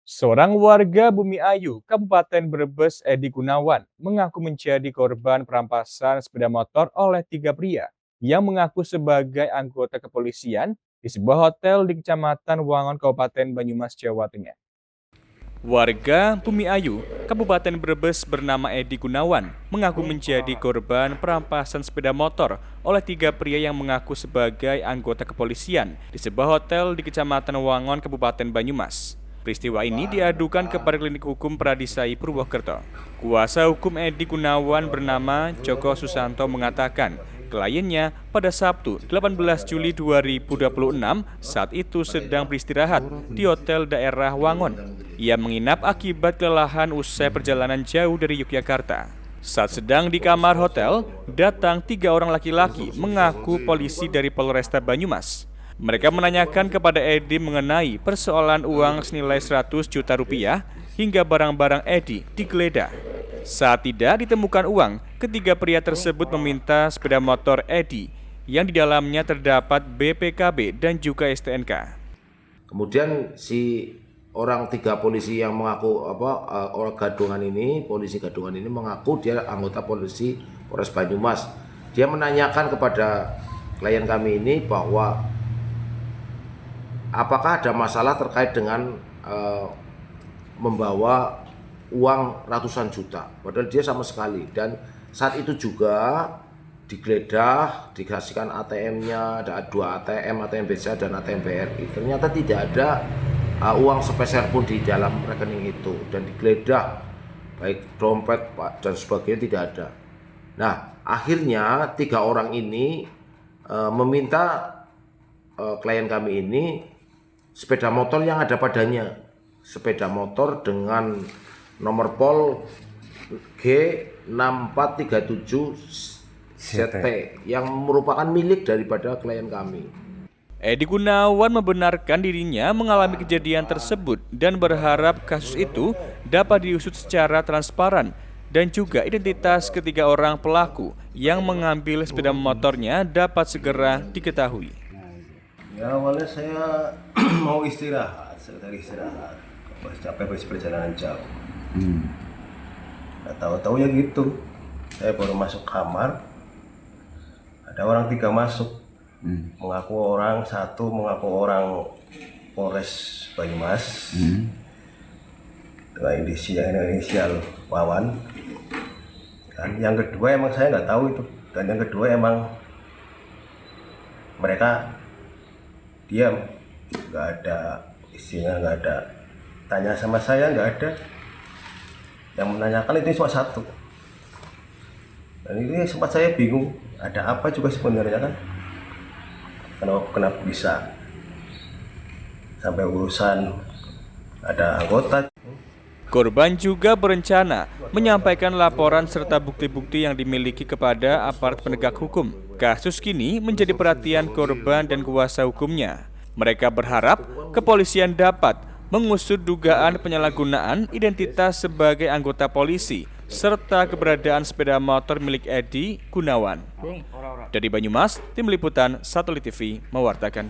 Seorang warga Bumi Ayu, Kabupaten Brebes, Edi Gunawan, mengaku menjadi korban perampasan sepeda motor oleh tiga pria yang mengaku sebagai anggota kepolisian di sebuah hotel di Kecamatan Wangon, Kabupaten Banyumas, Jawa Tengah. Warga Bumi Ayu, Kabupaten Brebes bernama Edi Gunawan mengaku menjadi korban perampasan sepeda motor oleh tiga pria yang mengaku sebagai anggota kepolisian di sebuah hotel di Kecamatan Wangon, Kabupaten Banyumas. Peristiwa ini diadukan kepada Klinik Hukum Pradisai Purwokerto. Kuasa hukum Edi Gunawan bernama Joko Susanto mengatakan, kliennya pada Sabtu 18 Juli 2026 saat itu sedang beristirahat di hotel daerah Wangon. Ia menginap akibat kelelahan usai perjalanan jauh dari Yogyakarta. Saat sedang di kamar hotel, datang tiga orang laki-laki mengaku polisi dari Polresta Banyumas. Mereka menanyakan kepada Edi mengenai persoalan uang senilai 100 juta rupiah hingga barang-barang Edi digeledah. Saat tidak ditemukan uang, ketiga pria tersebut meminta sepeda motor Edi yang di dalamnya terdapat BPKB dan juga STNK. Kemudian si orang tiga polisi yang mengaku orang gadungan ini, polisi gadungan ini mengaku dia anggota polisi Polres Banyumas. Dia menanyakan kepada klien kami ini bahwa apakah ada masalah terkait dengan membawa uang ratusan juta, padahal dia sama sekali. Dan saat itu juga digeledah, dikasihkan ATM-nya, ada 2 ATM, ATM BCA dan ATM BRI. Ternyata tidak ada uang sepeser pun di dalam rekening itu, dan digeledah baik dompet dan sebagainya tidak ada. Nah, akhirnya tiga orang ini meminta klien kami ini sepeda motor yang ada padanya, sepeda motor dengan nomor pol G6437 ZT yang merupakan milik daripada klien kami. Edi Gunawan membenarkan dirinya mengalami kejadian tersebut dan berharap kasus itu dapat diusut secara transparan dan juga identitas ketiga orang pelaku yang mengambil sepeda motornya dapat segera diketahui. Ya, awalnya saya mau istirahat, pas capek habis perjalanan jauh. Nah, tahu-tahu ya gitu, saya baru masuk kamar, ada orang tiga masuk, mengaku orang satu mengaku orang Polres Banyumas, dengan inisial Wawan. Dan yang kedua emang saya nggak tahu itu, dan yang kedua emang mereka diam, nggak ada isinya, nggak ada tanya sama saya, nggak ada. Yang menanyakan itu cuma satu, dan ini sempat saya bingung ada apa juga sebenarnya kan, kenapa bisa sampai urusan ada anggota. Korban juga berencana menyampaikan laporan serta bukti-bukti yang dimiliki kepada aparat penegak hukum. Kasus kini menjadi perhatian korban dan kuasa hukumnya. Mereka berharap kepolisian dapat mengusut dugaan penyalahgunaan identitas sebagai anggota polisi serta keberadaan sepeda motor milik Edi Gunawan. Dari Banyumas, Tim Liputan Satelit TV mewartakan.